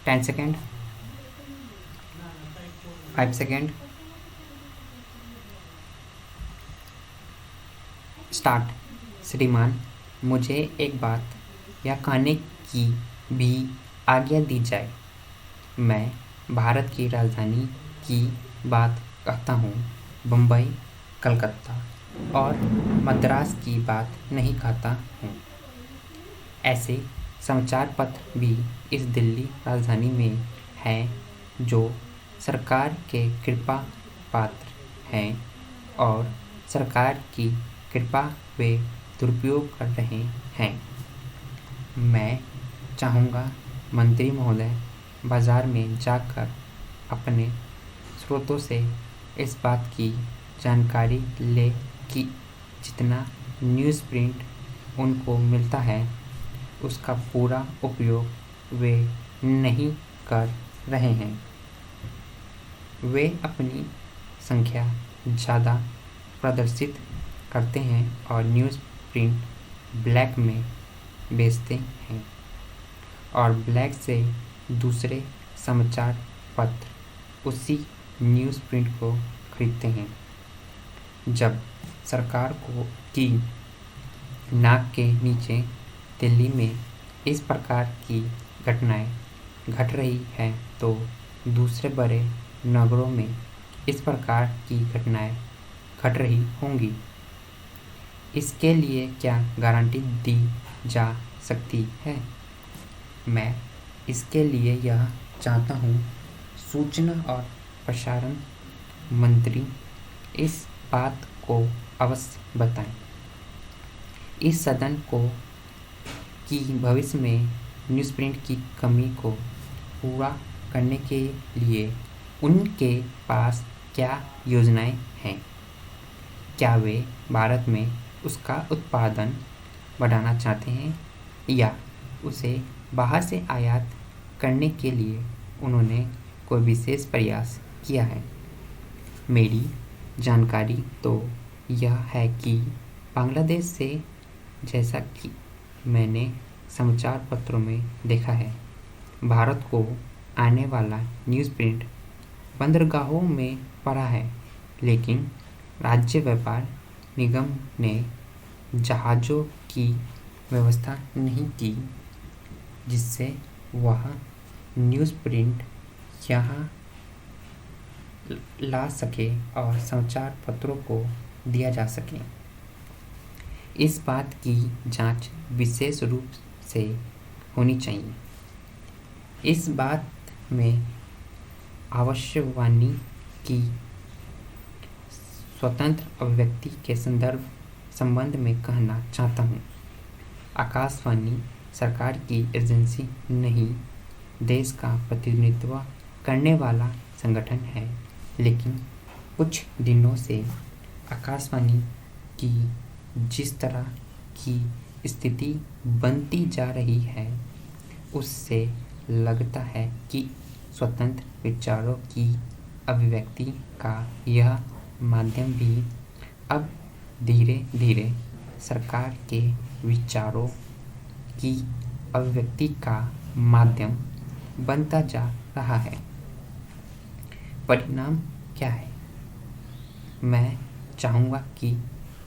10 second, 5 second, start. श्रीमान, मुझे एक बात यह कहने की भी आज्ञा दी जाए। मैं भारत की राजधानी की बात कहता हूँ, बम्बई, कलकत्ता और मद्रास की बात नहीं कहता हूँ। ऐसे समाचार पत्र भी इस दिल्ली राजधानी में हैं जो सरकार के कृपा पात्र हैं और सरकार की कृपा वे दुरुपयोग कर रहे हैं। मैं चाहूँगा मंत्री महोदय बाज़ार में जाकर अपने स्रोतों से इस बात की जानकारी ले कि जितना न्यूज़ प्रिंट उनको मिलता है उसका पूरा उपयोग वे नहीं कर रहे हैं। वे अपनी संख्या ज़्यादा प्रदर्शित करते हैं और न्यूज़ प्रिंट ब्लैक में बेचते हैं और ब्लैक से दूसरे समाचार पत्र उसी न्यूज़ प्रिंट को खरीदते हैं। जब सरकार की नाक के नीचे दिल्ली में इस प्रकार की घटनाएं घट रही हैं तो दूसरे बड़े नगरों में इस प्रकार की घटनाएं घट रही होंगी। इसके लिए क्या गारंटी दी जा सकती है? मैं इसके लिए यह चाहता हूँ सूचना और प्रसारण मंत्री इस बात को अवश्य बताएं। इस सदन को कि भविष्य में न्यूज़ प्रिंट की कमी को पूरा करने के लिए उनके पास क्या योजनाएं हैं? क्या वे भारत में उसका उत्पादन बढ़ाना चाहते हैं या उसे बाहर से आयात करने के लिए उन्होंने कोई विशेष प्रयास किया है? मेरी जानकारी तो यह है कि बांग्लादेश से, जैसा कि मैंने समाचार पत्रों में देखा है, भारत को आने वाला न्यूज़ प्रिंट बंदरगाहों में पड़ा है, लेकिन राज्य व्यापार निगम ने जहाज़ों की व्यवस्था नहीं की जिससे वह न्यूज़ प्रिंट यहाँ ला सके और समाचार पत्रों को दिया जा सके। इस बात की जांच विशेष रूप से होनी चाहिए। इस बात में आकाशवाणी की स्वतंत्र अभिव्यक्ति के संबंध में कहना चाहता हूँ। आकाशवाणी सरकार की एजेंसी नहीं, देश का प्रतिनिधित्व करने वाला संगठन है, लेकिन कुछ दिनों से आकाशवाणी की जिस तरह की स्थिति बनती जा रही है उससे लगता है कि स्वतंत्र विचारों की अभिव्यक्ति का यह माध्यम भी अब धीरे धीरे सरकार के विचारों की अभिव्यक्ति का माध्यम बनता जा रहा है। परिणाम क्या है? मैं चाहूँगा कि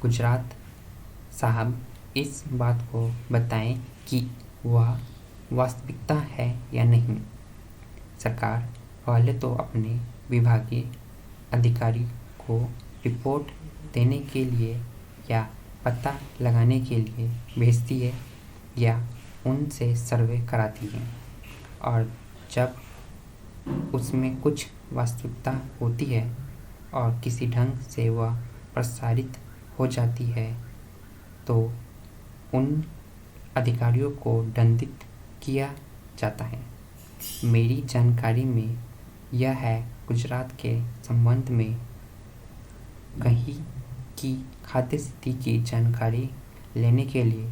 गुजरात साहब इस बात को बताएं कि वह वास्तविकता है या नहीं। सरकार पहले तो अपने विभागीय अधिकारी को रिपोर्ट देने के लिए या पता लगाने के लिए भेजती है या उनसे सर्वे कराती है और जब उसमें कुछ वास्तविकता होती है और किसी ढंग से वह प्रसारित हो जाती है तो उन अधिकारियों को दंडित किया जाता है। मेरी जानकारी में यह है गुजरात के संबंध में कहीं की खाद्य स्थिति की जानकारी लेने के लिए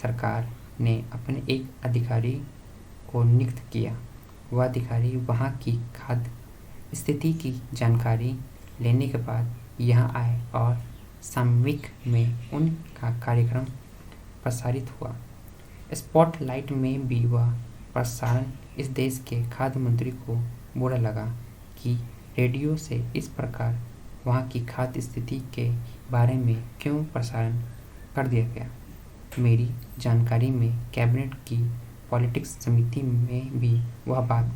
सरकार ने अपने एक अधिकारी को नियुक्त किया। वह अधिकारी वहाँ की खाद्य स्थिति की जानकारी लेने के बाद यहाँ आए और सामयिक में उनका कार्यक्रम प्रसारित हुआ। स्पॉटलाइट में भी वह प्रसारण इस देश के खाद्य मंत्री को बुरा लगा कि रेडियो से इस प्रकार वहाँ की खाद्य स्थिति के बारे में क्यों प्रसारण कर दिया गया। मेरी जानकारी में कैबिनेट की पॉलिटिक्स समिति में भी वह बात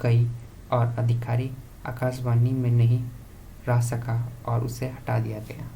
गई और अधिकारी आकाशवाणी में नहीं रह सका और उसे हटा दिया गया।